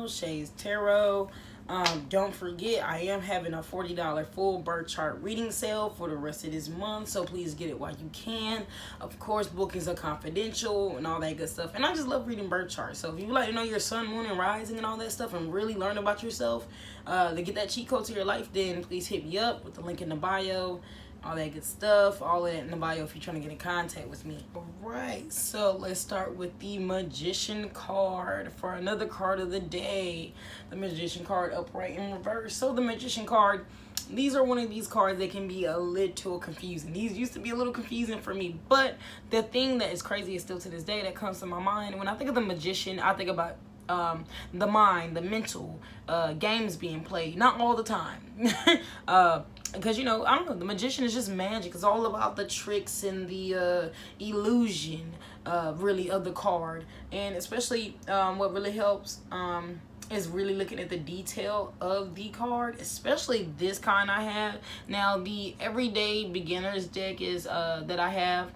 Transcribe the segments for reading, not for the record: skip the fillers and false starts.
Shae's Tarot. Don't forget, I am having a $40 full birth chart reading sale for the rest of this month, so please get it while you can. Of course, bookings are confidential and all that good stuff, and I just love reading birth charts. So if you like to know your sun, moon, and rising and all that stuff and really learn about yourself, to get that cheat code to your life, then please hit me up with the link in the bio. All that good stuff, all that in the bio if you're trying to get in contact with me. Alright, so let's start with the Magician card for another card of the day. The Magician card upright in reverse. So the Magician card, these are one of these cards that can be a little confusing. These used to be a little confusing for me, but the thing that is crazy is still to this day that comes to my mind. When I think of the Magician, I think about the mind, the mental games being played. Not all the time. Because, you know, I don't know, the Magician is just magic. It's all about the tricks and the illusion, really, of the card. And especially what really helps is really looking at the detail of the card, especially this kind I have. Now, the everyday beginner's deck is that I have.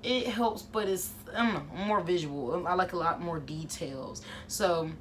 It helps, but it's, I don't know, more visual. I like a lot more details. So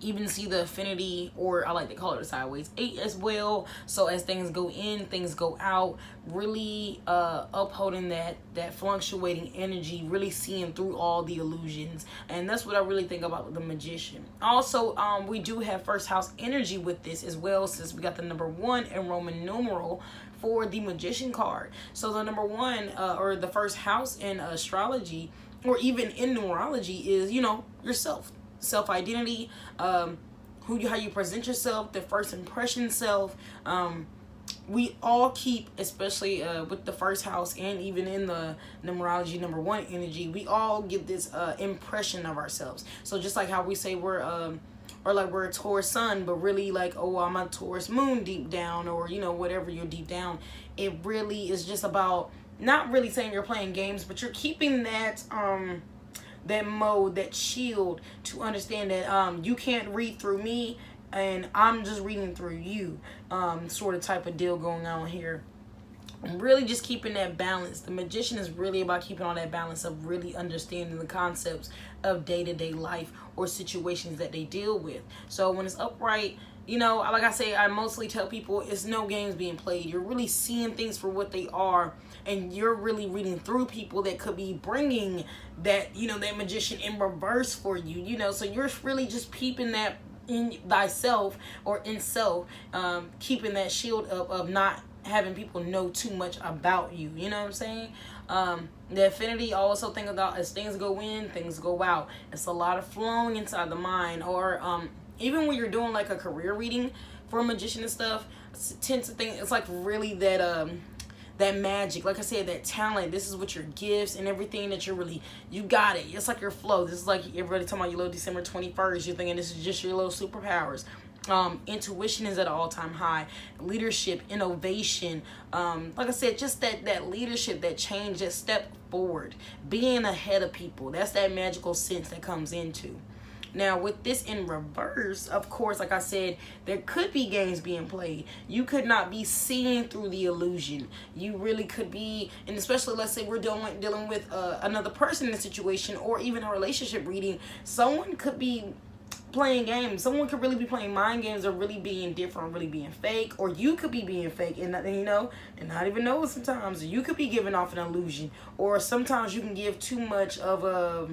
even see the affinity, or I like to call it a sideways 8 as well. So as things go in, things go out, really upholding that fluctuating energy, really seeing through all the illusions. And that's what I really think about the Magician. Also, we do have first house energy with this as well, since we got the number 1 in Roman numeral for the Magician card. So the number 1 or the first house in astrology, or even in numerology, is, you know, yourself. Self-identity, how you present yourself, the first impression self. We all keep, especially with the first house and even in the numerology number 1 energy, we all give this impression of ourselves. So just like how we say we're or like we're a Taurus sun, but really like, oh, I'm a Taurus moon deep down, or, you know, whatever you're deep down. It really is just about not really saying you're playing games, but you're keeping that that mode, that shield, to understand that you can't read through me and I'm just reading through you, sort of type of deal going on here. And really just keeping that balance. The Magician is really about keeping all that balance of really understanding the concepts of day-to-day life or situations that they deal with. So when it's upright, you know, like I say, I mostly tell people it's no games being played. You're really seeing things for what they are, and you're really reading through people that could be bringing that, you know, that Magician in reverse for you, you know. So you're really just peeping that in thyself, or in self, keeping that shield up of not having people know too much about you, you know what I'm saying? The affinity, I also think about, as things go in, things go out. It's a lot of flowing inside the mind, or even when you're doing like a career reading for a Magician and stuff, I tend to think it's like really that that magic, like I said, that talent. This is what your gifts and everything that you're really, you got it. It's like your flow. This is like everybody talking about your little December 21st. You're thinking this is just your little superpowers. Intuition is at an all-time high. Leadership, innovation, like I said, just that leadership, that change, that step forward, being ahead of people. That's that magical sense that comes into. Now, with this in reverse, of course, like I said, there could be games being played. You could not be seeing through the illusion. You really could be, and especially, let's say we're dealing with another person in a situation, or even a relationship reading. Someone could be playing games. Someone could really be playing mind games, or really being different, really being fake. Or you could be being fake and, you know, and not even know it sometimes. You could be giving off an illusion. Or sometimes you can give too much of a,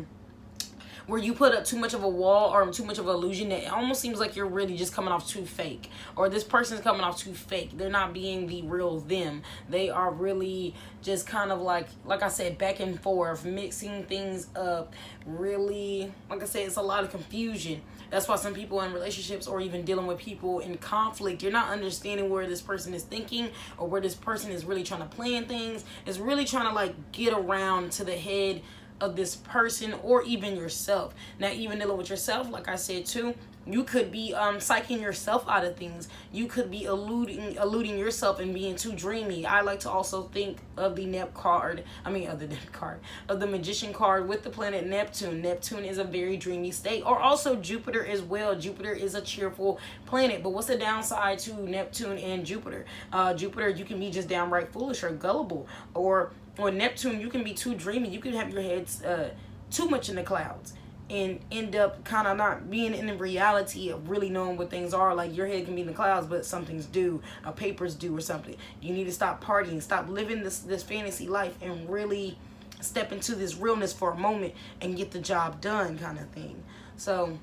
where you put up too much of a wall or too much of an illusion that it almost seems like you're really just coming off too fake, or this person's coming off too fake. They're not being the real them. They are really just kind of like I said, back and forth, mixing things up. Really, like I said, it's a lot of confusion. That's why some people in relationships, or even dealing with people in conflict, you're not understanding where this person is thinking, or where this person is really trying to plan things. It's really trying to like get around to the head of this person, or even yourself. Now, even dealing with yourself, like I said too, you could be psyching yourself out of things. You could be eluding yourself and being too dreamy. I like to also think of the of the Magician card with the planet Neptune. Neptune is a very dreamy state, or also Jupiter as well. Jupiter is a cheerful planet, but what's the downside to Neptune and Jupiter? Jupiter, you can be just downright foolish or gullible, or Neptune, you can be too dreamy. You can have your heads too much in the clouds. and end up kind of not being in the reality of really knowing what things are. Like, your head can be in the clouds, but something's due, a paper's due or something. You need to stop partying, stop living this fantasy life, and really step into this realness for a moment and get the job done, kind of thing. So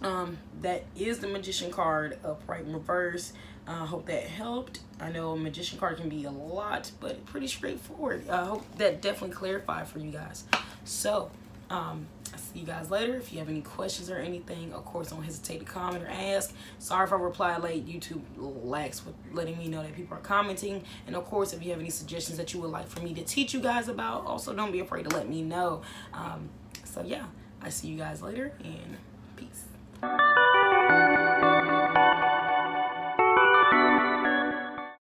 that is the Magician card, upright in reverse. I hope that helped. I know a Magician card can be a lot, but pretty straightforward. I hope that definitely clarified for you guys. So I'll see you guys later. If you have any questions or anything, of course, don't hesitate to comment or ask. Sorry if I reply late. YouTube lacks with letting me know that people are commenting. And of course, if you have any suggestions that you would like for me to teach you guys about, also don't be afraid to let me know. So yeah, I see you guys later, and peace.